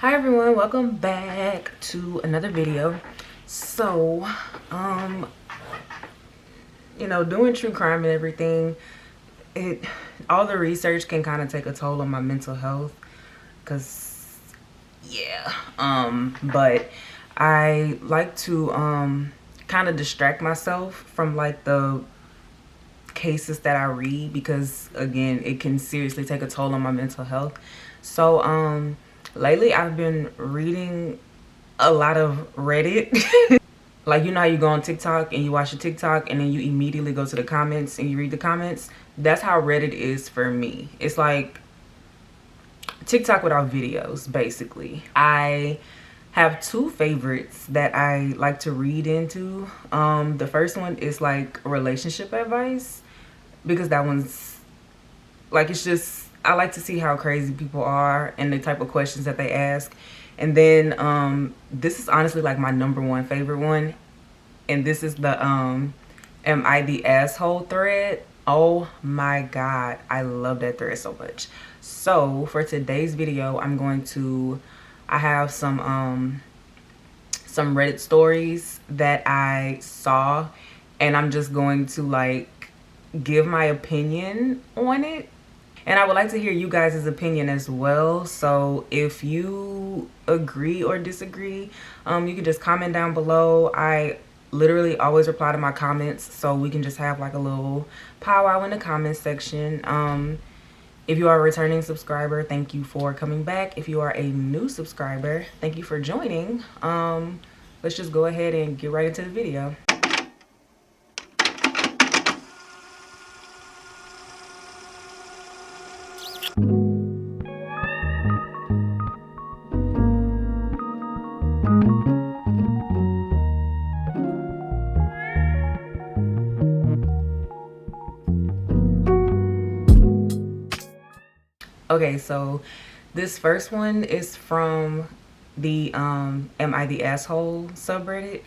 Hi everyone, welcome back to another video. So doing true crime and everything, all the research can kind of take a toll on my mental health, because but I like to kind of distract myself from like the cases that I read, because again, it can seriously take a toll on my mental health. So lately I've been reading a lot of Reddit. Like, you know how you go on TikTok and you watch a TikTok and then you immediately go to the comments and you read the comments? That's how Reddit is for me. It's like TikTok without videos, basically. I have two favorites that I like to read into. The first one is like relationship advice, because that one's like, it's just, I like to see how crazy people are and the type of questions that they ask. And then this is honestly like my #1 favorite one, and this is the am I the asshole thread. Oh my god, I love that thread so much. So for today's video, I have some Reddit stories that I saw, and I'm just going to like give my opinion on it. And I would like to hear you guys' opinion as well. So if you agree or disagree, you can just comment down below. I literally always reply to my comments, so we can just have like a little powwow in the comment section. If you are a returning subscriber, thank you for coming back. If you are a new subscriber, thank you for joining. Let's just go ahead and get right into the video. Okay, so this first one is from the Am I the Asshole subreddit.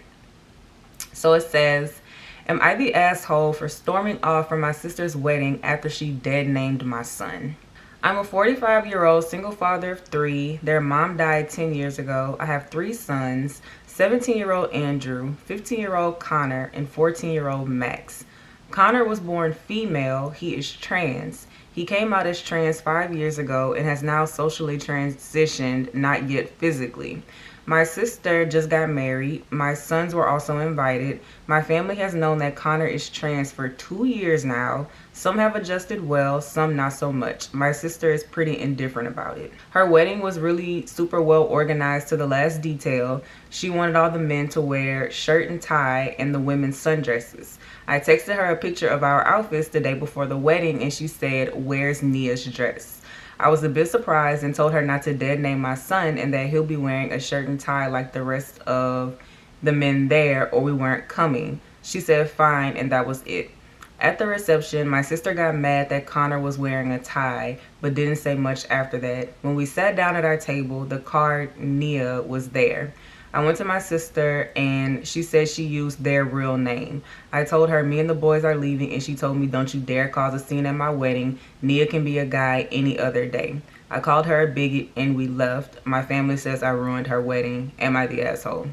So it says, am I the asshole for storming off from my sister's wedding after she dead named my son? I'm a 45-year-old single father of 3. Their mom died 10 years ago. I have 3 sons, 17-year-old Andrew, 15-year-old Connor, and 14-year-old Max. Connor was born female. He is trans. He came out as trans 5 years ago and has now socially transitioned, not yet physically. My sister just got married. My sons were also invited. My family has known that Connor is trans for 2 years now. Some have adjusted well, some not so much. My sister is pretty indifferent about it. Her wedding was really super well organized to the last detail. She wanted all the men to wear shirt and tie and the women's sundresses. I texted her a picture of our outfits the day before the wedding, and she said, "Where's Nia's dress?" I was a bit surprised and told her not to dead name my son and that he'll be wearing a shirt and tie like the rest of the men there, or we weren't coming. She said fine, and that was it. At the reception, my sister got mad that Connor was wearing a tie, but didn't say much after that. When we sat down at our table, the card Nia was there. I went to my sister and she said she used their real name. I told her me and the boys are leaving, and she told me, "Don't you dare cause a scene at my wedding. Nia can be a guy any other day." I called her a bigot and we left. My family says I ruined her wedding. Am I the asshole?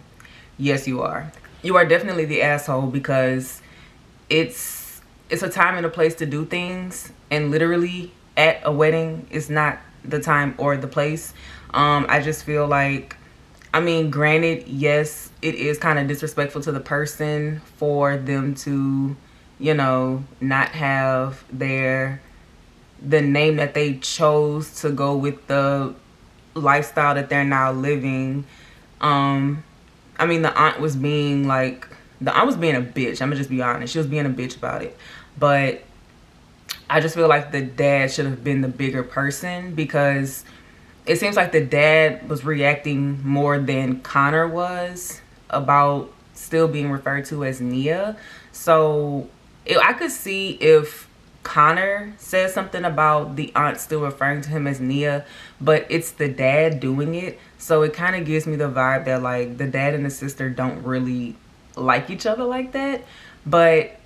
Yes, you are. You are definitely the asshole, because it's a time and a place to do things, and literally at a wedding is not the time or the place. I just feel like, I mean, granted, yes, it is kind of disrespectful to the person for them to, you know, not have the name that they chose to go with the lifestyle that they're now living. I mean, the aunt was being a bitch. I'm gonna just be honest. She was being a bitch about it. But I just feel like the dad should have been the bigger person, because it seems like the dad was reacting more than Connor was about still being referred to as Nia. So I could see if Connor says something about the aunt still referring to him as Nia, but it's the dad doing it. So it kind of gives me the vibe that like the dad and the sister don't really like each other like that. But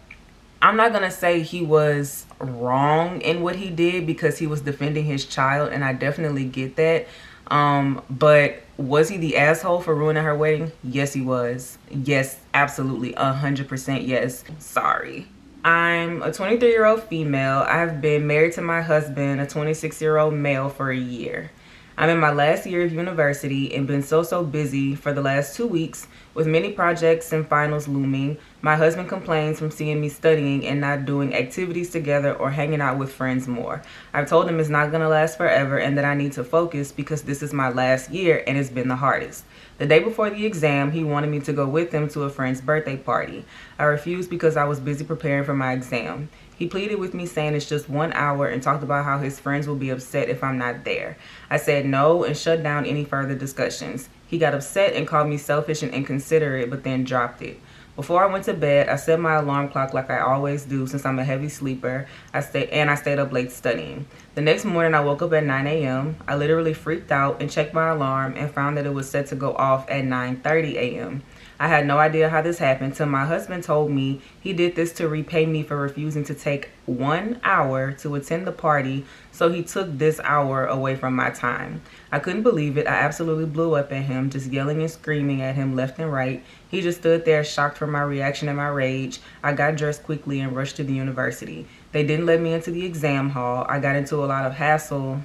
I'm not gonna say he was wrong in what he did, because he was defending his child, and I definitely get that. But Was he the asshole for ruining her wedding? Yes, he was. Yes, absolutely. 100% yes. Sorry. I'm a 23-year-old female. I have been married to my husband, a 26-year-old male, for a year. I'm in my last year of university and been so busy for the last 2 weeks with many projects and finals looming. My husband complains from seeing me studying and not doing activities together or hanging out with friends more. I've told him it's not going to last forever and that I need to focus because this is my last year and it's been the hardest. The day before the exam, he wanted me to go with him to a friend's birthday party. I refused because I was busy preparing for my exam. He pleaded with me saying it's just 1 hour and talked about how his friends will be upset if I'm not there. I said no and shut down any further discussions. He got upset and called me selfish and inconsiderate, but then dropped it. Before I went to bed, I set my alarm clock like I always do since I'm a heavy sleeper. I stayed up late studying. The next morning, I woke up at 9 a.m. I literally freaked out and checked my alarm and found that it was set to go off at 9:30 a.m. I had no idea how this happened till my husband told me he did this to repay me for refusing to take 1 hour to attend the party, so he took this hour away from my time. I couldn't believe it. I absolutely blew up at him, just yelling and screaming at him left and right. He just stood there shocked from my reaction and my rage. I got dressed quickly and rushed to the university. They didn't let me into the exam hall. I got into a lot of hassle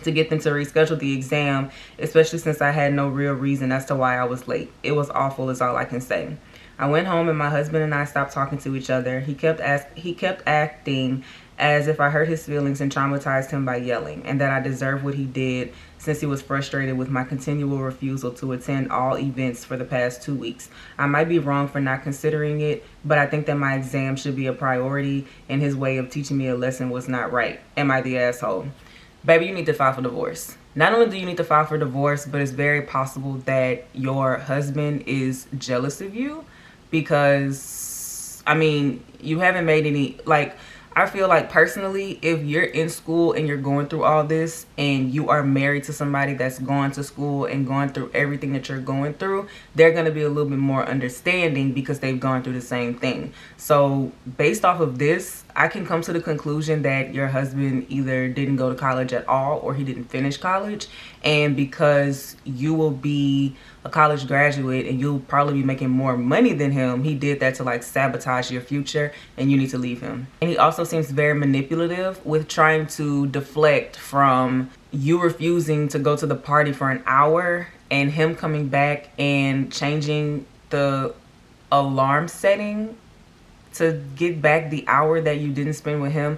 to get them to reschedule the exam, especially since I had no real reason as to why I was late. It was awful is all I can say. I went home and my husband and I stopped talking to each other. He kept acting as if I hurt his feelings and traumatized him by yelling, and that I deserved what he did since he was frustrated with my continual refusal to attend all events for the past 2 weeks. I might be wrong for not considering it, but I think that my exam should be a priority, and his way of teaching me a lesson was not right. Am I the asshole? Baby, you need to file for divorce. Not only do you need to file for divorce, but it's very possible that your husband is jealous of you because, I mean, you haven't made any, like, I feel like personally, if you're in school and you're going through all this and you are married to somebody that's going to school and going through everything that you're going through, they're going to be a little bit more understanding because they've gone through the same thing. So based off of this, I can come to the conclusion that your husband either didn't go to college at all or he didn't finish college. And because you will be a college graduate and you'll probably be making more money than him, he did that to like sabotage your future, and you need to leave him. And he also seems very manipulative with trying to deflect from you refusing to go to the party for an hour and him coming back and changing the alarm setting to get back the hour that you didn't spend with him.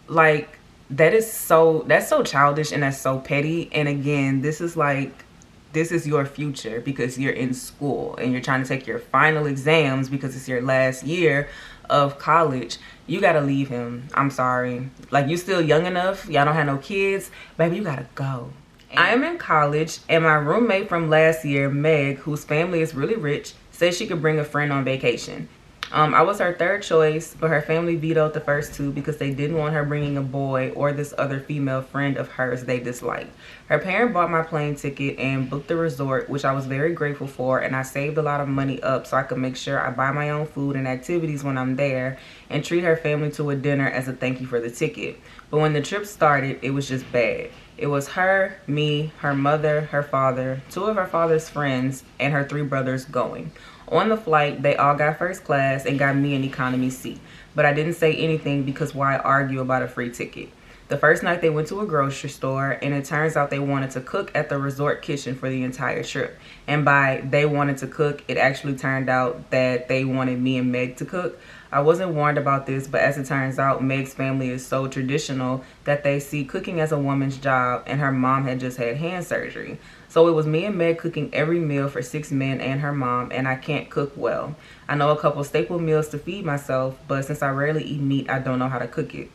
Like, that's so childish and that's so petty. And again, this is your future because you're in school and you're trying to take your final exams because it's your last year of college. You gotta leave him. I'm sorry. Like, you still young enough. Y'all don't have no kids. Baby, you gotta go. I am in college and my roommate from last year, Meg, whose family is really rich, said she could bring a friend on vacation. I was her third choice, but her family vetoed the first two because they didn't want her bringing a boy or this other female friend of hers they disliked. Her parent bought my plane ticket and booked the resort, which I was very grateful for, and I saved a lot of money up so I could make sure I buy my own food and activities when I'm there and treat her family to a dinner as a thank you for the ticket. But when the trip started, it was just bad. It was her, me, her mother, her father, two of her father's friends, and her 3 brothers going. On the flight, they all got first class and got me an economy seat. But I didn't say anything because why argue about a free ticket? The first night they went to a grocery store, and it turns out they wanted to cook at the resort kitchen for the entire trip. And by they wanted to cook, it actually turned out that they wanted me and Meg to cook. I wasn't warned about this, but as it turns out, Meg's family is so traditional that they see cooking as a woman's job, and her mom had just had hand surgery. So it was me and Meg cooking every meal for 6 men and her mom, and I can't cook well. I know a couple staple meals to feed myself, but since I rarely eat meat, I don't know how to cook it.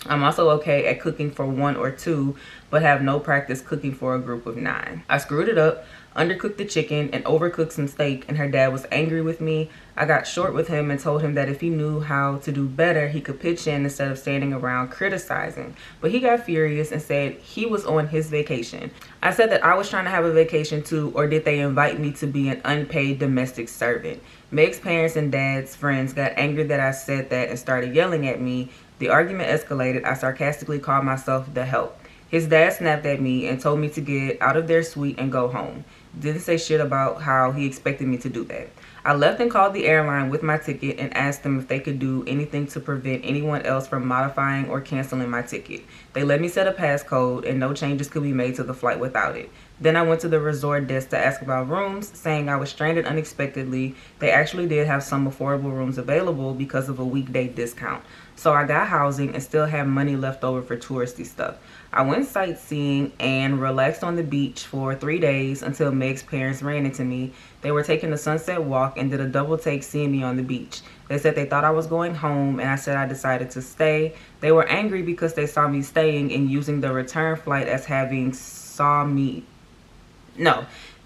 I'm also okay at cooking for 1 or 2, but have no practice cooking for a group of 9. I screwed it up, undercooked the chicken, and overcooked some steak, and her dad was angry with me. I got short with him and told him that if he knew how to do better, he could pitch in instead of standing around criticizing. But he got furious and said he was on his vacation. I said that I was trying to have a vacation too, or did they invite me to be an unpaid domestic servant? Meg's parents and dad's friends got angry that I said that and started yelling at me. The argument escalated. I sarcastically called myself the help. His dad snapped at me and told me to get out of their suite and go home. Didn't say shit about how he expected me to do that. I left and called the airline with my ticket and asked them if they could do anything to prevent anyone else from modifying or canceling my ticket. They let me set a passcode and no changes could be made to the flight without it. Then I went to the resort desk to ask about rooms, saying I was stranded unexpectedly. They actually did have some affordable rooms available because of a weekday discount. So I got housing and still had money left over for touristy stuff. I went sightseeing and relaxed on the beach for 3 days until Meg's parents ran into me. They were taking a sunset walk and did a double take seeing me on the beach. They said they thought I was going home and I said I decided to stay. They were angry because they saw me staying and using the return flight as having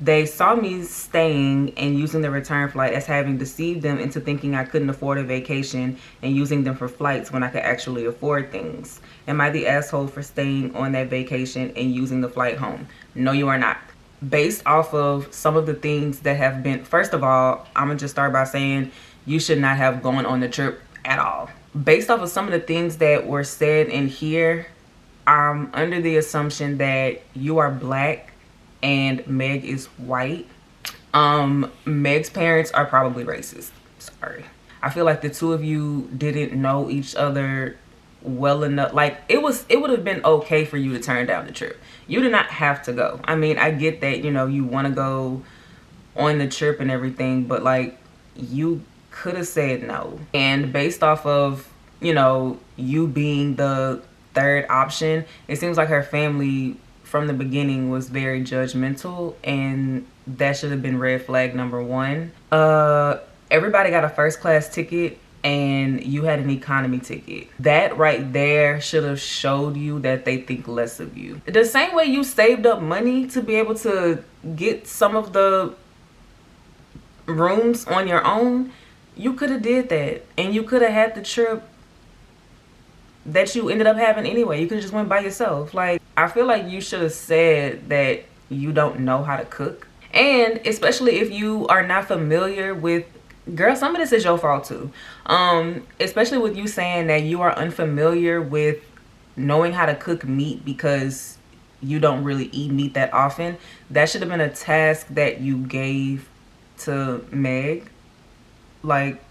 they saw me staying and using the return flight as having deceived them into thinking I couldn't afford a vacation and using them for flights when I could actually afford things. Am I the asshole for staying on that vacation and using the flight home? No, you are not. Based off of some of the things that have been, first of all, I'm gonna just start by saying you should not have gone on the trip at all. Based off of some of the things that were said in here, I'm under the assumption that you are black and Meg is white. Meg's parents are probably racist. Sorry. I feel like the two of you didn't know each other well enough. Like it would have been okay for you to turn down the trip. You did not have to go. I mean, I get that, you know, you want to go on the trip and everything, but like you could have said no. And based off of, you know, you being the third option, it seems like her family from the beginning was very judgmental, and that should have been red flag number one. Everybody got a first class ticket and you had an economy ticket. That right there should have showed you that they think less of you. The same way you saved up money to be able to get some of the rooms on your own, you could have did that and you could have had the trip that you ended up having anyway. You could have just went by yourself. Like, I feel like you should have said that you don't know how to cook. And especially if you are not familiar with, girl, some of this is your fault too. Especially with you saying that you are unfamiliar with knowing how to cook meat because you don't really eat meat that often. That should have been a task that you gave to Meg. Like,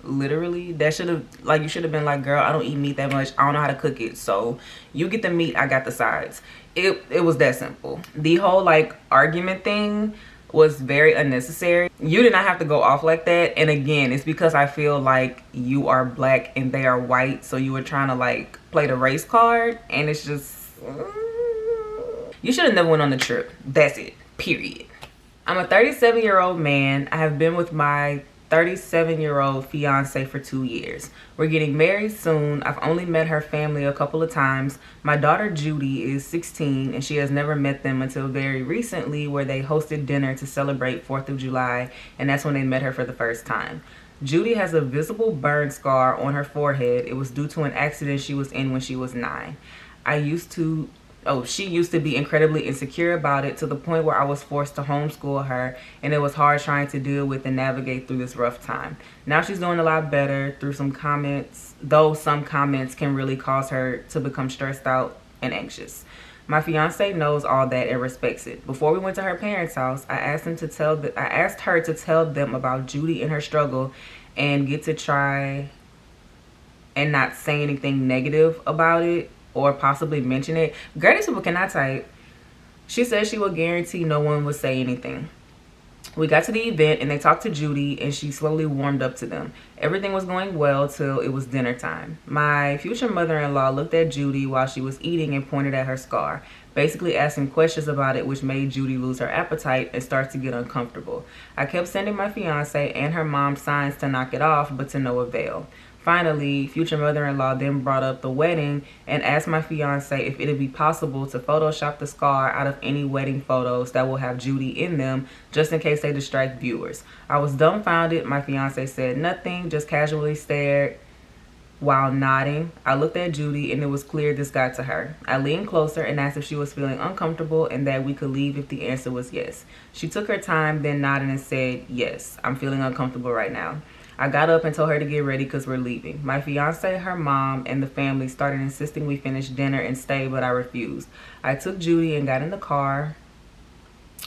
literally, that should have, like, you should have been like, girl, I don't eat meat that much, I don't know how to cook it, so you get the meat, I got the sides. It was that simple. The whole like argument thing was very unnecessary. You did not have to go off like that. And again, it's because I feel like you are black and they are white, so you were trying to like play the race card, and it's just you should have never went on the trip. That's it, period. I'm a 37-year-old man. I have been with my 37-year-old fiance for 2 years. We're getting married soon. I've only met her family a couple of times. My daughter Judy is 16 and she has never met them until very recently, where they hosted dinner to celebrate 4th of July, and that's when they met her for the first time. Judy has a visible burn scar on her forehead. It was due to an accident she was in when she was 9. She used to be incredibly insecure about it, to the point where I was forced to homeschool her, and it was hard trying to deal with and navigate through this rough time. Now she's doing a lot better through some comments, though some comments can really cause her to become stressed out and anxious. My fiance knows all that and respects it. Before we went to her parents' house, I asked her to tell them about Judy and her struggle and get to try and not say anything negative about it or possibly mention it. Girl, these people cannot type. She said she would guarantee no one would say anything. We got to the event and they talked to Judy and she slowly warmed up to them. Everything was going well till it was dinner time. My future mother-in-law looked at Judy while she was eating and pointed at her scar, basically asking questions about it, which made Judy lose her appetite and start to get uncomfortable. I kept sending my fiance and her mom signs to knock it off, but to no avail. Finally, future mother-in-law then brought up the wedding and asked my fiance if it'd be possible to Photoshop the scar out of any wedding photos that will have Judy in them, just in case they distract viewers. I was dumbfounded. My fiance said nothing, just casually stared while nodding. I looked at Judy and it was clear this got to her. I leaned closer and asked if she was feeling uncomfortable and that we could leave if the answer was yes. She took her time, then nodded and said, yes, I'm feeling uncomfortable right now. I got up and told her to get ready because we're leaving. My fiance, her mom, and the family started insisting we finish dinner and stay, but I refused. I took Judy and got in the car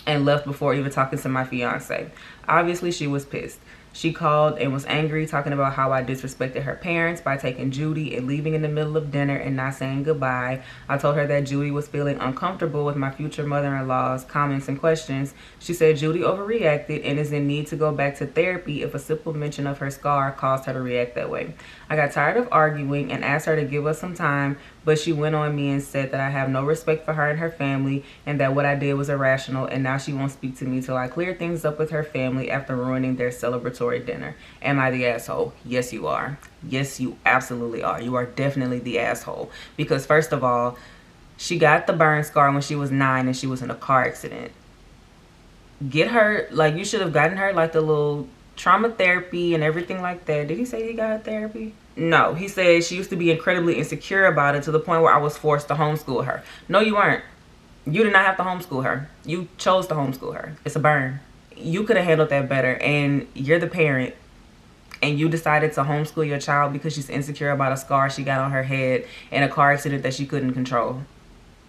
and left before even talking to my fiance. Obviously, she was pissed. She called and was angry, talking about how I disrespected her parents by taking Judy and leaving in the middle of dinner and not saying goodbye. I told her that Judy was feeling uncomfortable with my future mother-in-law's comments and questions. She said Judy overreacted and is in need to go back to therapy if a simple mention of her scar caused her to react that way. I got tired of arguing and asked her to give us some time, but she went on me and said that I have no respect for her and her family and that what I did was irrational, and now she won't speak to me till I clear things up with her family after ruining their celebratory dinner. Am I the asshole? Yes, you are. Yes, you absolutely are. You are definitely the asshole. Because first of all, she got the burn scar when she was 9 and she was in a car accident. Get her, like, you should have gotten her like the little trauma therapy and everything like that. Did he say he got her therapy? No, he said she used to be incredibly insecure about it to the point where I was forced to homeschool her. No, you weren't. You did not have to homeschool her. You chose to homeschool her. It's a burn. You could have handled that better, and you're the parent, and you decided to homeschool your child because she's insecure about a scar she got on her head in a car accident that she couldn't control.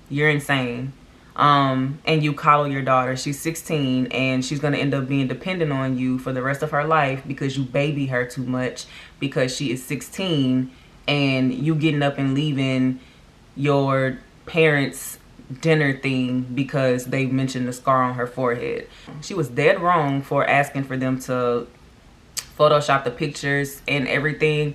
You're insane. And you coddle your daughter. She's 16 and she's going to end up being dependent on you for the rest of her life because you baby her too much because she is 16 and you getting up and leaving your parents' dinner thing because they mentioned the scar on her forehead. She was dead wrong for asking for them to Photoshop the pictures and everything.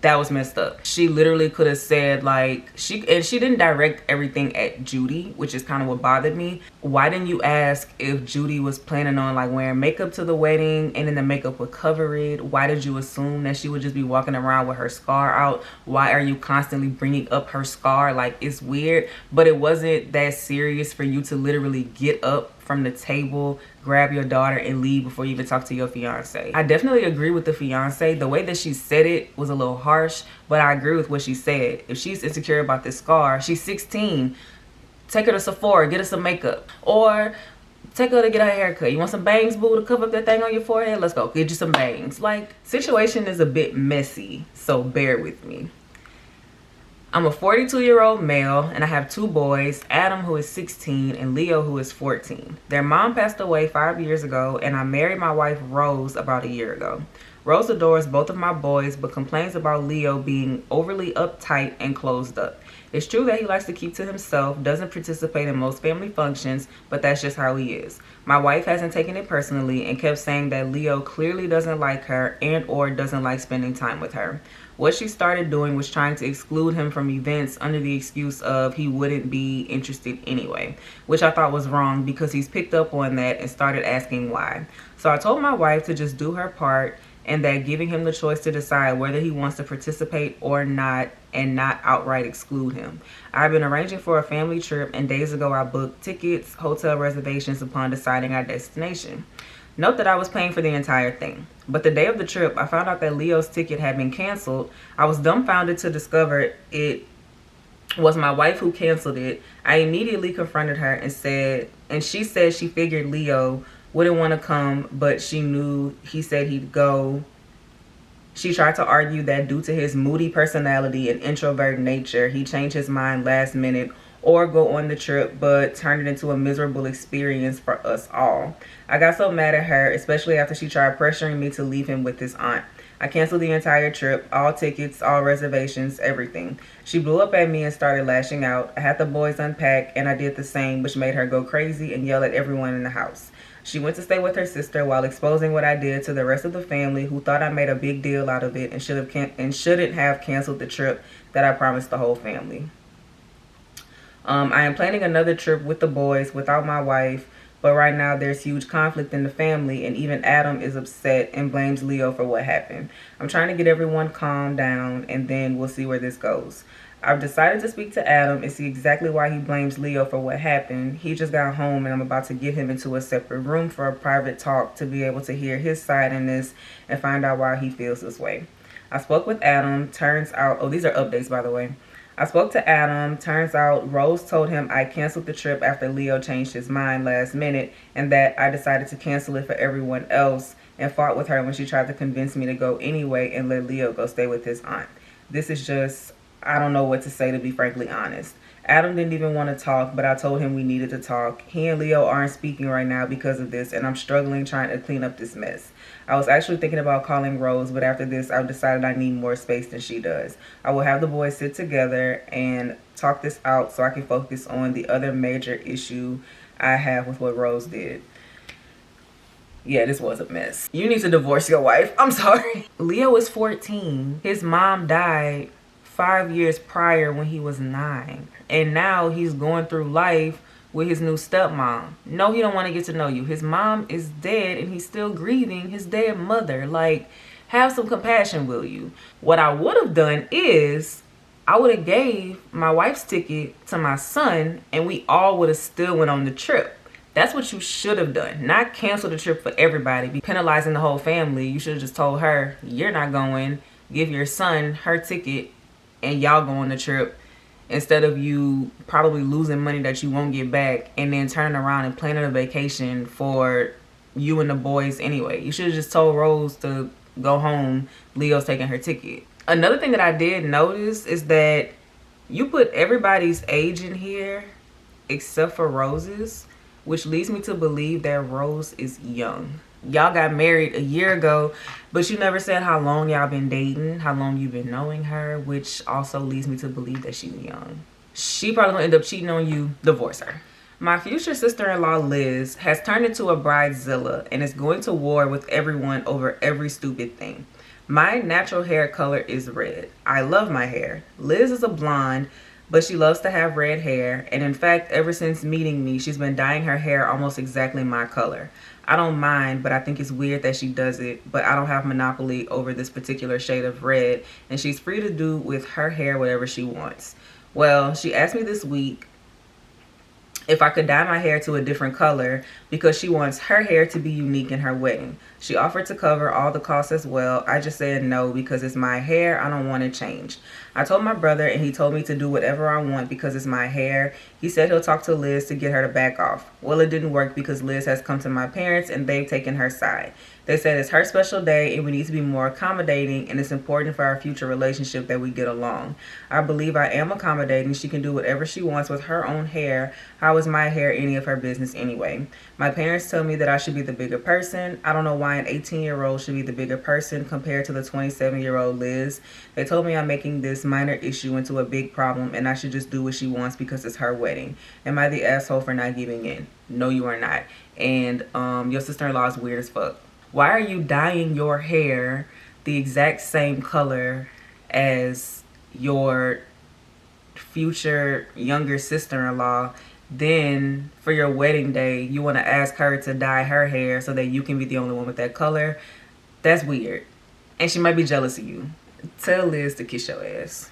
That was messed up. She literally could have said, like, she didn't direct everything at Judy, which is kind of what bothered me. Why didn't you ask if Judy was planning on like wearing makeup to the wedding and then the makeup would cover it? Why did you assume that she would just be walking around with her scar out? Why are you constantly bringing up her scar? Like, it's weird, but it wasn't that serious for you to literally get up from the table, grab your daughter, and leave before you even talk to your fiance. I definitely agree with the fiance. The way that she said it was a little harsh, but I agree with what she said. If she's insecure about this scar, she's 16. Take her to Sephora, get her some makeup. Or take her to get her haircut. You want some bangs, boo, to cover up that thing on your forehead? Let's go, get you some bangs. Like, situation is a bit messy, so bear with me. I'm a 42-year-old male and I have 2 boys, Adam, who is 16, and Leo, who is 14. Their mom passed away 5 years ago and I married my wife Rose about a year ago. Rose adores both of my boys but complains about Leo being overly uptight and closed up. It's true that he likes to keep to himself, doesn't participate in most family functions, but that's just how he is. My wife hasn't taken it personally and kept saying that Leo clearly doesn't like her and or doesn't like spending time with her. What she started doing was trying to exclude him from events under the excuse of he wouldn't be interested anyway, which I thought was wrong because he's picked up on that and started asking why. So I told my wife to just do her part and that giving him the choice to decide whether he wants to participate or not and not outright exclude him. I've been arranging for a family trip and days ago I booked tickets, hotel reservations upon deciding our destination. Note that I was paying for the entire thing. But the day of the trip, I found out that Leo's ticket had been canceled. I was dumbfounded to discover it was my wife who canceled it. I immediately confronted her and she said she figured Leo wouldn't want to come, but she knew he said he'd go. She tried to argue that due to his moody personality and introvert nature, he changed his mind last minute or go on the trip, but turned it into a miserable experience for us all. I got so mad at her, especially after she tried pressuring me to leave him with his aunt. I canceled the entire trip, all tickets, all reservations, everything. She blew up at me and started lashing out. I had the boys unpack and I did the same, which made her go crazy and yell at everyone in the house. She went to stay with her sister while exposing what I did to the rest of the family, who thought I made a big deal out of it and shouldn't have canceled the trip that I promised the whole family. I am planning another trip with the boys without my wife, but right now there's huge conflict in the family and even Adam is upset and blames Leo for what happened. I'm trying to get everyone calmed down and then we'll see where this goes. I've decided to speak to Adam and see exactly why he blames Leo for what happened. He just got home and I'm about to get him into a separate room for a private talk to be able to hear his side in this and find out why he feels this way. I spoke with Adam. Turns out, oh, these are updates by the way. I spoke to Adam. Turns out Rose told him I canceled the trip after Leo changed his mind last minute, and that I decided to cancel it for everyone else and fought with her when she tried to convince me to go anyway and let Leo go stay with his aunt. This is just, I don't know what to say, to be frankly honest. Adam didn't even want to talk, but I told him we needed to talk. He and Leo aren't speaking right now because of this, and I'm struggling trying to clean up this mess. I was actually thinking about calling Rose, but after this, I've decided I need more space than she does. I will have the boys sit together and talk this out so I can focus on the other major issue I have with what Rose did. Yeah, this was a mess. You need to divorce your wife. I'm sorry. Leo is 14. His mom died 5 years prior when he was 9. And now he's going through life with his new stepmom. No, he don't want to get to know you. His mom is dead and he's still grieving his dead mother. Like, have some compassion, will you? What I would have done is I would have gave my wife's ticket to my son and we all would have still went on the trip. That's what you should have done. Not cancel the trip for everybody, be penalizing the whole family. You should have just told her, you're not going. Give your son her ticket and y'all go on the trip, instead of you probably losing money that you won't get back and then turning around and planning a vacation for you and the boys anyway. You should have just told Rose to go home. Leo's taking her ticket. Another thing that I did notice is that you put everybody's age in here except for Rose's, which leads me to believe that Rose is young. Y'all got married a year ago, but you never said how long y'all been dating, how long you've been knowing her, which also leads me to believe that she's young. She probably gonna end up cheating on you. Divorce her. My future sister-in-law, Liz, has turned into a bridezilla and is going to war with everyone over every stupid thing. My natural hair color is red. I love my hair. Liz is a blonde, but she loves to have red hair, and in fact, ever since meeting me, she's been dyeing her hair almost exactly my color. I don't mind, but I think it's weird that she does it, but I don't have monopoly over this particular shade of red, and she's free to do with her hair whatever she wants. Well, she asked me this week if I could dye my hair to a different color because she wants her hair to be unique in her wedding. She offered to cover all the costs as well. I just said no because it's my hair. I don't want to change. I told my brother and he told me to do whatever I want because it's my hair. He said he'll talk to Liz to get her to back off. Well, it didn't work because Liz has come to my parents and they've taken her side. They said it's her special day and we need to be more accommodating, and it's important for our future relationship that we get along. I believe I am accommodating. She can do whatever she wants with her own hair. How is my hair any of her business anyway? My parents tell me that I should be the bigger person. I don't know why an 18-year-old should be the bigger person compared to the 27-year-old Liz. They told me I'm making this minor issue into a big problem and I should just do what she wants because it's her wedding. Am I the asshole for not giving in? No, you are not. And your sister-in-law is weird as fuck. Why are you dyeing your hair the exact same color as your future younger sister-in-law? Then for your wedding day, you want to ask her to dye her hair so that you can be the only one with that color? That's weird. And she might be jealous of you. Tell Liz to kiss your ass.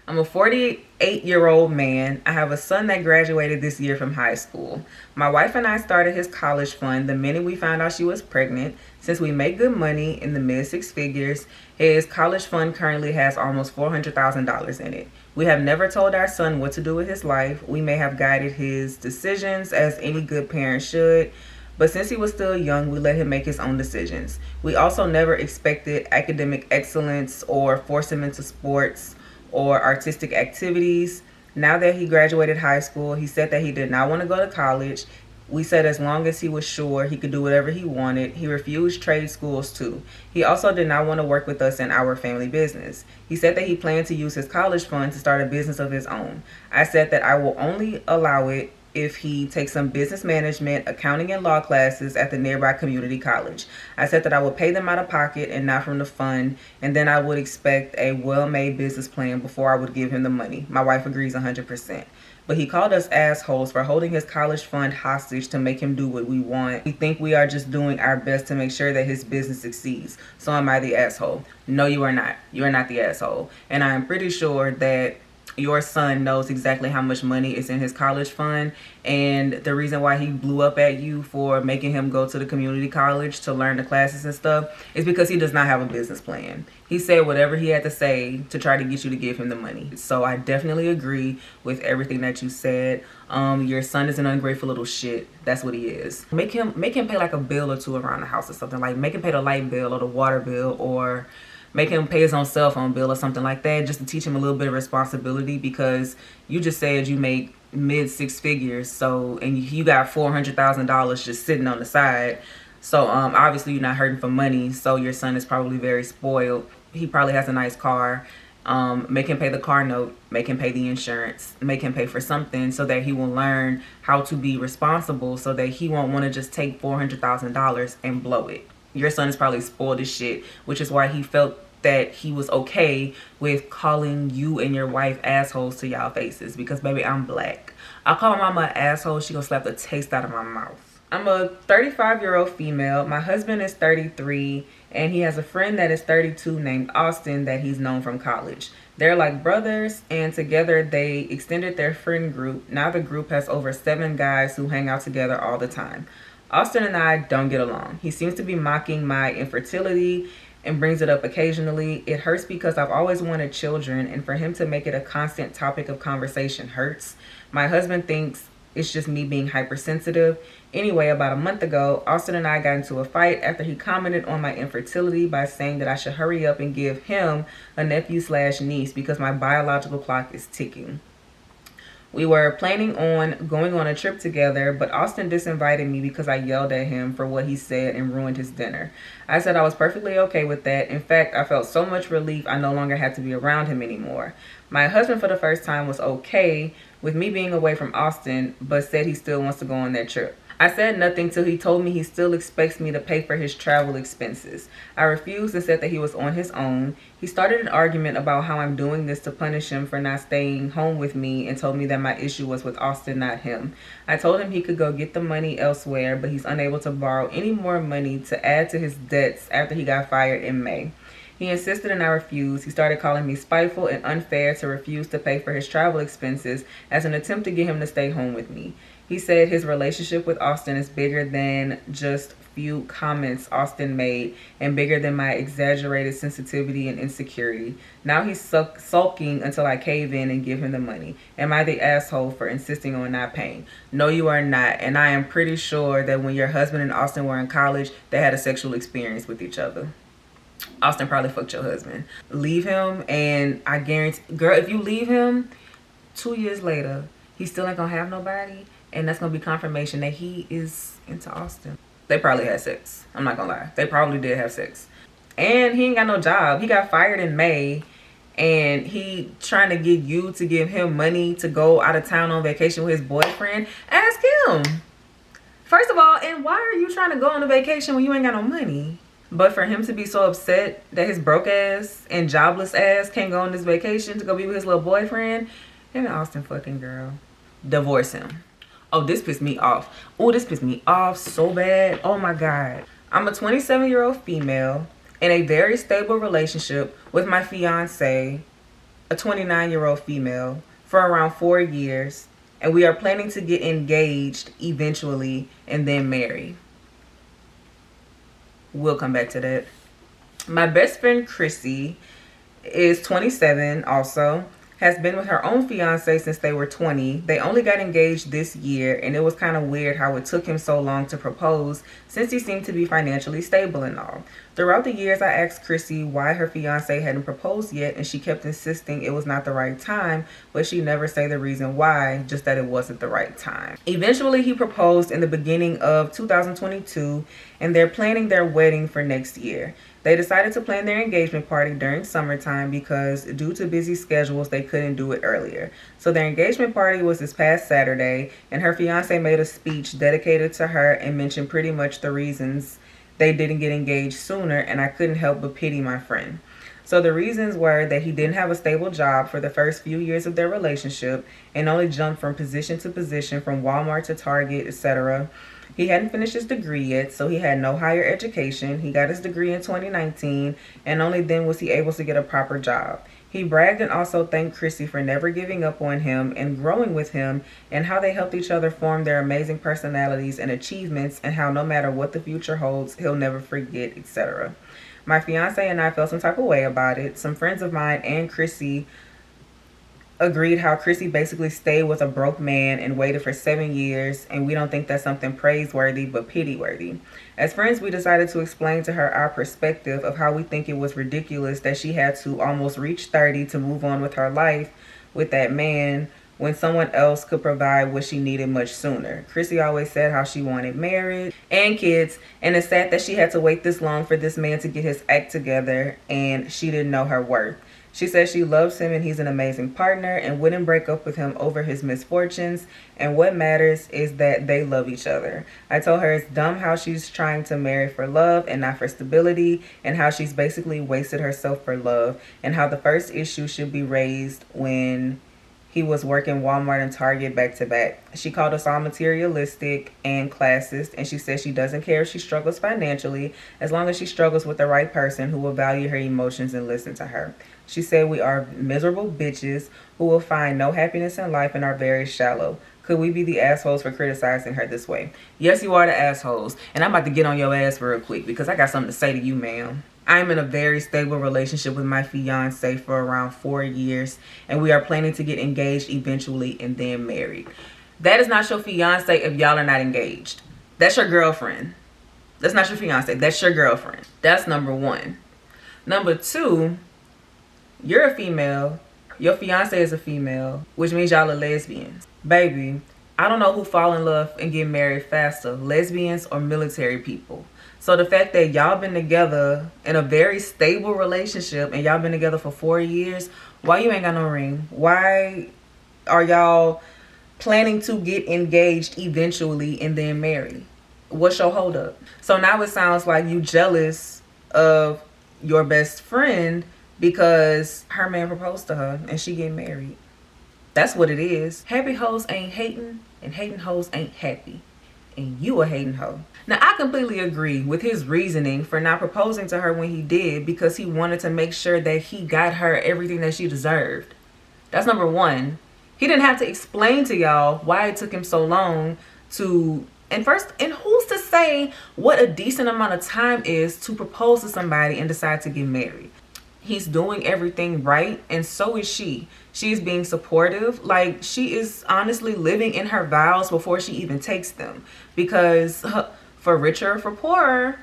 I'm a 48-year-old man. I have a son that graduated this year from high school. My wife and I started his college fund the minute we found out she was pregnant. Since we make good money in the mid six figures, his college fund currently has almost $400,000 in it. We have never told our son what to do with his life. We may have guided his decisions as any good parent should, but since he was still young, we let him make his own decisions. We also never expected academic excellence or force him into sports or artistic activities. Now that he graduated high school, he said that he did not want to go to college. We said as long as he was sure he could do whatever he wanted. He refused trade schools too. He also did not want to work with us in our family business. He said that he planned to use his college fund to start a business of his own. I said that I will only allow it if he takes some business management, accounting, and law classes at the nearby community college. I said that I would pay them out of pocket and not from the fund, and then I would expect a well-made business plan before I would give him the money. My wife agrees 100%. But he called us assholes for holding his college fund hostage to make him do what we want. We think we are just doing our best to make sure that his business succeeds. So am I the asshole? No, you are not. You are not the asshole. And I am pretty sure that your son knows exactly how much money is in his college fund, and the reason why he blew up at you for making him go to the community college to learn the classes and stuff is because he does not have a business plan. He said whatever he had to say to try to get you to give him the money. So I definitely agree with everything that you said. Your son is an ungrateful little shit. That's what he is. Make him pay like a bill or two around the house or something. Like make him pay the light bill or the water bill, or make him pay his own cell phone bill or something like that, just to teach him a little bit of responsibility, because you just said you make mid six figures, so, and you got $400,000 just sitting on the side. So obviously you're not hurting for money. So your son is probably very spoiled. He probably has a nice car. Make him pay the car note, make him pay the insurance, make him pay for something so that he will learn how to be responsible, so that he won't want to just take $400,000 and blow it. Your son is probably spoiled as shit, which is why he felt that he was okay with calling you and your wife assholes to y'all faces, because baby, I'm black. I'll call my mama an asshole, she gonna slap the taste out of my mouth. I'm a 35-year-old female. My husband is 33, and he has a friend that is 32 named Austin that he's known from college. They're like brothers, and together they extended their friend group. Now the group has over 7 guys who hang out together all the time. Austin and I don't get along. He seems to be mocking my infertility and brings it up occasionally. It hurts because I've always wanted children, and for him to make it a constant topic of conversation hurts. My husband thinks it's just me being hypersensitive. Anyway, about a month ago, Austin and I got into a fight after he commented on my infertility by saying that I should hurry up and give him a nephew/niece because my biological clock is ticking. We were planning on going on a trip together, but Austin disinvited me because I yelled at him for what he said and ruined his dinner. I said I was perfectly okay with that. In fact, I felt so much relief I no longer had to be around him anymore. My husband, for the first time, was okay with me being away from Austin, but said he still wants to go on that trip. I said nothing till he told me he still expects me to pay for his travel expenses. I refused and said that he was on his own. He started an argument about how I'm doing this to punish him for not staying home with me, and told me that my issue was with Austin, not him. I told him he could go get the money elsewhere, but he's unable to borrow any more money to add to his debts after he got fired in May. He insisted and I refused. He started calling me spiteful and unfair to refuse to pay for his travel expenses as an attempt to get him to stay home with me. He said his relationship with Austin is bigger than just few comments Austin made, and bigger than my exaggerated sensitivity and insecurity. Now he's sulking until I cave in and give him the money. Am I the asshole for insisting on not paying? No, you are not. And I am pretty sure that when your husband and Austin were in college, they had a sexual experience with each other. Austin probably fucked your husband. Leave him, and I guarantee, girl, if you leave him 2 years later, he still ain't gonna have nobody, and that's gonna be confirmation that he is into Austin. They probably had sex. I'm not gonna lie. They probably did have sex. And he ain't got no job. He got fired in May, and he trying to get you to give him money to go out of town on vacation with his boyfriend. Ask him. First of all, and why are you trying to go on a vacation when you ain't got no money? But for him to be so upset that his broke ass and jobless ass can't go on this vacation to go be with his little boyfriend, him and Austin fucking, girl. Divorce him. Oh, this pissed me off. Oh, this pissed me off so bad. Oh my God. I'm a 27-year-old female in a very stable relationship with my fiance, a 29-year-old female, for around 4 years. And we are planning to get engaged eventually and then marry. We'll come back to that. My best friend Chrissy is 27 also. Has been with her own fiance since they were 20. They only got engaged this year, and it was kind of weird how it took him so long to propose since he seemed to be financially stable and all. Throughout the years, I asked Chrissy why her fiance hadn't proposed yet, and she kept insisting it was not the right time, but she never said the reason why, just that it wasn't the right time. Eventually, he proposed in the beginning of 2022, and they're planning their wedding for next year. They decided to plan their engagement party during summertime because due to busy schedules, they couldn't do it earlier. So their engagement party was this past Saturday, and her fiance made a speech dedicated to her and mentioned pretty much the reasons they didn't get engaged sooner, and I couldn't help but pity my friend. So the reasons were that he didn't have a stable job for the first few years of their relationship and only jumped from position to position from Walmart to Target, etc. He hadn't finished his degree yet, so he had no higher education. He got his degree in 2019, and only then was he able to get a proper job. He bragged and also thanked Chrissy for never giving up on him and growing with him, and how they helped each other form their amazing personalities and achievements, and how no matter what the future holds, he'll never forget, etc. My fiance and I felt some type of way about it. Some friends of mine and Chrissy agreed how Chrissy basically stayed with a broke man and waited for 7 years, and we don't think that's something praiseworthy but pity-worthy. As friends, we decided to explain to her our perspective of how we think it was ridiculous that she had to almost reach 30 to move on with her life with that man when someone else could provide what she needed much sooner. Chrissy always said how she wanted marriage and kids, and it's sad that she had to wait this long for this man to get his act together, and she didn't know her worth. She says she loves him and he's an amazing partner and wouldn't break up with him over his misfortunes, and what matters is that they love each other. I told her it's dumb how she's trying to marry for love and not for stability, and how she's basically wasted herself for love, and how the first issue should be raised when he was working Walmart and Target back to back. She called us all materialistic and classist, and she says she doesn't care if she struggles financially as long as she struggles with the right person who will value her emotions and listen to her. She said we are miserable bitches who will find no happiness in life and are very shallow. Could we be the assholes for criticizing her this way? Yes, you are the assholes. And I'm about to get on your ass real quick because I got something to say to you, ma'am. I'm in a very stable relationship with my fiance for around 4 years, and we are planning to get engaged eventually and then married. That is not your fiance if y'all are not engaged. That's your girlfriend. That's not your fiance. That's your girlfriend. That's number one. Number two, you're a female. Your fiance is a female, which means y'all are lesbians. Baby, I don't know who fall in love and get married faster, lesbians or military people. So the fact that y'all been together in a very stable relationship and y'all been together for 4 years, why you ain't got no ring? Why are y'all planning to get engaged eventually and then marry? What's your hold up? So now it sounds like you jealous of your best friend because her man proposed to her and she getting married. That's what it is. Happy hoes ain't hating, and hating hoes ain't happy. And you a hating hoe. Now, I completely agree with his reasoning for not proposing to her when he did, because he wanted to make sure that he got her everything that she deserved. That's number one. He didn't have to explain to y'all why it took him so long to... And who's to say what a decent amount of time is to propose to somebody and decide to get married? He's doing everything right, and so is she. She's being supportive. Like, she is honestly living in her vows before she even takes them. Because for richer or for poorer,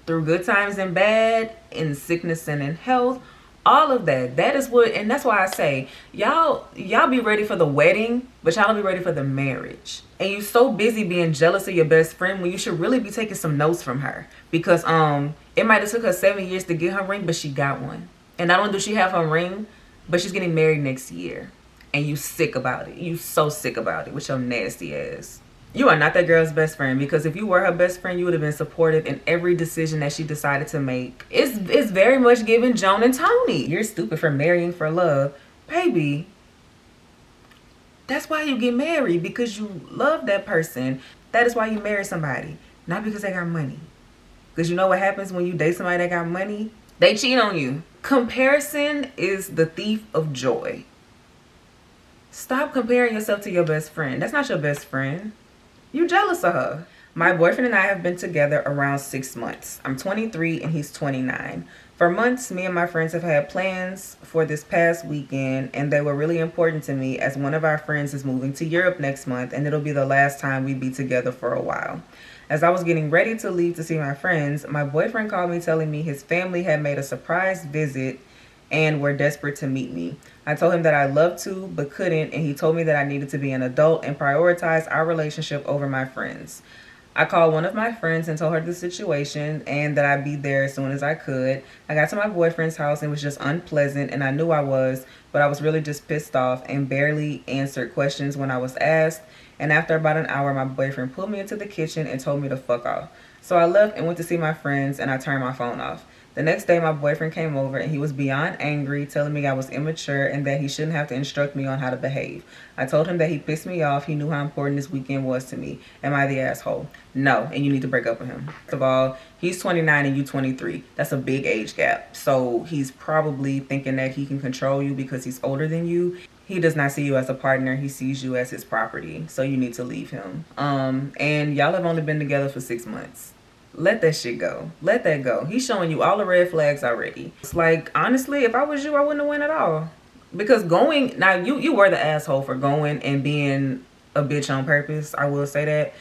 through good times and bad, in sickness and in health, all of that. That is what, and that's why I say, y'all be ready for the wedding, but y'all don't be ready for the marriage. And you so busy being jealous of your best friend when you should really be taking some notes from her. Because it might have took her 7 years to get her ring, but she got one. And not only does she have her ring, but she's getting married next year. And you sick about it. You so sick about it with your nasty ass. You are not that girl's best friend, because if you were her best friend, you would have been supportive in every decision that she decided to make. It's very much giving Joan and Tony. You're stupid for marrying for love. Baby, that's why you get married, because you love that person. That is why you marry somebody. Not because they got money. Because you know what happens when you date somebody that got money? They cheat on you. Comparison is the thief of joy. Stop comparing yourself to your best friend. That's not your best friend. You jealous of her. My boyfriend and I have been together around 6 months. I'm 23 and he's 29. For months, me and my friends have had plans for this past weekend, and they were really important to me, as one of our friends is moving to Europe next month, and it'll be the last time we be together for a while. As I was getting ready to leave to see my friends, my boyfriend called me telling me his family had made a surprise visit and were desperate to meet me. I told him that I loved to but couldn't, and he told me that I needed to be an adult and prioritize our relationship over my friends. I called one of my friends and told her the situation and that I'd be there as soon as I could. I got to my boyfriend's house and it was just unpleasant, and I knew I was, but I was really just pissed off and barely answered questions when I was asked. And after about an hour, my boyfriend pulled me into the kitchen and told me to fuck off. So I left and went to see my friends, and I turned my phone off. The next day, my boyfriend came over and he was beyond angry, telling me I was immature and that he shouldn't have to instruct me on how to behave. I told him that he pissed me off. He knew how important this weekend was to me. Am I the asshole? No, and you need to break up with him. First of all, he's 29 and you 23. That's a big age gap. So he's probably thinking that he can control you because he's older than you. He does not see you as a partner. He sees you as his property. So you need to leave him. And y'all have only been together for 6 months. Let that shit go. Let that go. He's showing you all the red flags already. It's like, honestly, if I was you, I wouldn't have went at all. Because going, now you were the asshole for going and being a bitch on purpose. I will say that.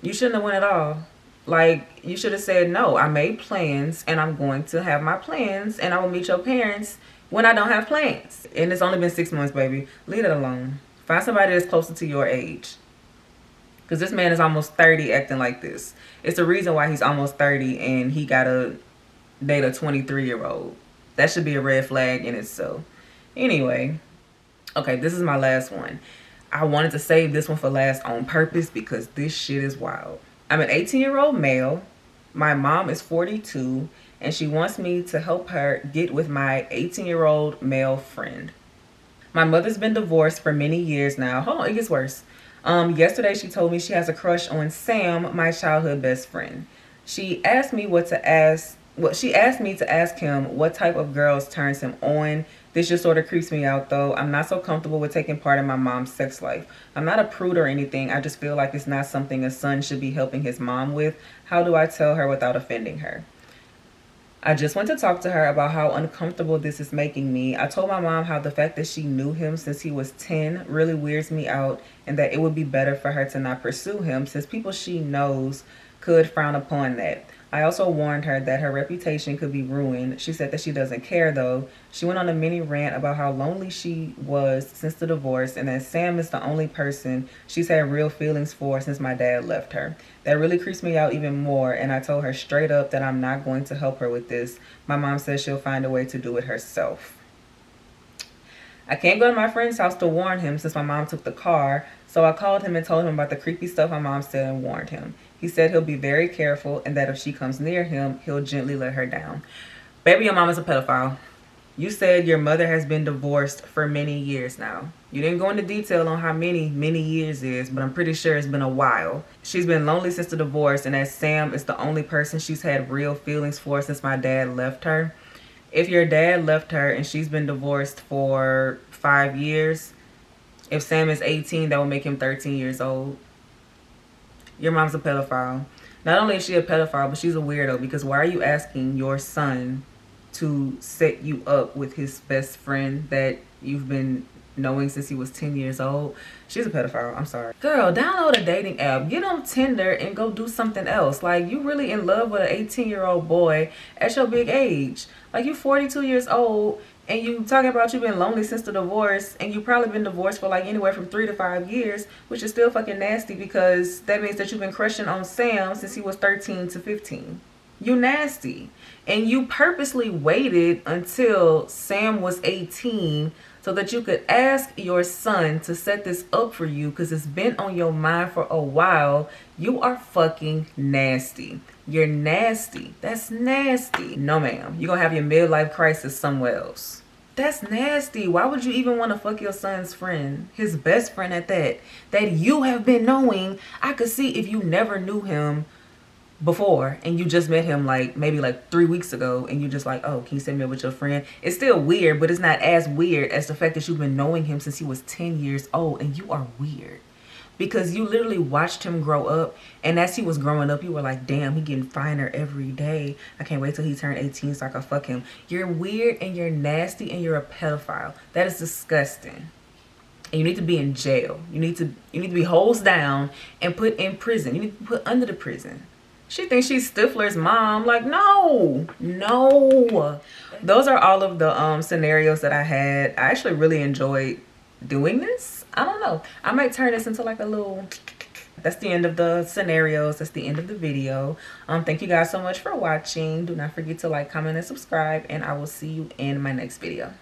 You shouldn't have went at all. Like, you should have said, no, I made plans and I'm going to have my plans and I will meet your parents when I don't have plans. And it's only been 6 months, baby. Leave it alone. Find somebody that's closer to your age. Because this man is almost 30 acting like this. It's the reason why he's almost 30 and he got to date a 23-year-old. That should be a red flag in itself. Anyway, okay, this is my last one. I wanted to save this one for last on purpose because this shit is wild. I'm an 18-year-old male. My mom is 42 and she wants me to help her get with my 18-year-old male friend. My mother's been divorced for many years now. Hold on, it gets worse. Yesterday she told me she has a crush on Sam, my childhood best friend. She asked me to ask him what type of girls turns him on. This just sort of creeps me out though. I'm not so comfortable with taking part in my mom's sex life. I'm not a prude or anything. I just feel like it's not something a son should be helping his mom with. How do I tell her without offending her? I just went to talk to her about how uncomfortable this is making me. I told my mom how the fact that she knew him since he was 10 really weirds me out and that it would be better for her to not pursue him since people she knows could frown upon that. I also warned her that her reputation could be ruined. She said that she doesn't care though. She went on a mini rant about how lonely she was since the divorce and that Sam is the only person she's had real feelings for since my dad left her. That really creeps me out even more, and I told her straight up that I'm not going to help her with this. My mom says she'll find a way to do it herself. I can't go to my friend's house to warn him since my mom took the car, so I called him and told him about the creepy stuff my mom said and warned him. He said he'll be very careful and that if she comes near him, he'll gently let her down. Baby, your mom is a pedophile. You said your mother has been divorced for many years now. You didn't go into detail on how many years is, but I'm pretty sure it's been a while. She's been lonely since the divorce, and that Sam is the only person she's had real feelings for since my dad left her. If your dad left her and she's been divorced for 5 years, if Sam is 18, that will make him 13 years old. Your mom's a pedophile. Not only is she a pedophile, but she's a weirdo because why are you asking your son to set you up with his best friend that you've been knowing since he was 10 years old? She's a pedophile. I'm sorry. Girl, download a dating app. Get on Tinder and go do something else. Like, you really in love with an 18-year-old boy at your big age. Like, you 42 years old and you talking about you been lonely since the divorce and you probably been divorced for like anywhere from 3 to 5 years, which is still fucking nasty because that means that you've been crushing on Sam since he was 13 to 15. You nasty. And you purposely waited until Sam was 18 so that you could ask your son to set this up for you because it's been on your mind for a while. You are fucking nasty. You're nasty. That's nasty. No, ma'am. You're going to have your midlife crisis somewhere else. That's nasty. Why would you even want to fuck your son's friend? His best friend at that you have been knowing. I could see if you never knew him before and you just met him like maybe like 3 weeks ago and you just like, oh, can you send me up with your friend? It's still weird, but it's not as weird as the fact that you've been knowing him since he was 10 years old. And you are weird because you literally watched him grow up, and as he was growing up you were like, damn, he getting finer every day. I can't wait till he turned 18 so I can fuck him. You're weird and you're nasty and you're a pedophile. That is disgusting. And you need to be in jail. You need to be hosed down and put in prison. You need to be put under the prison. She thinks she's Stifler's mom. Like, no. Those are all of the scenarios that I had. I actually really enjoyed doing this. I don't know. I might turn this into like a little... That's the end of the scenarios. That's the end of the video. Thank you guys so much for watching. Do not forget to like, comment, and subscribe. And I will see you in my next video.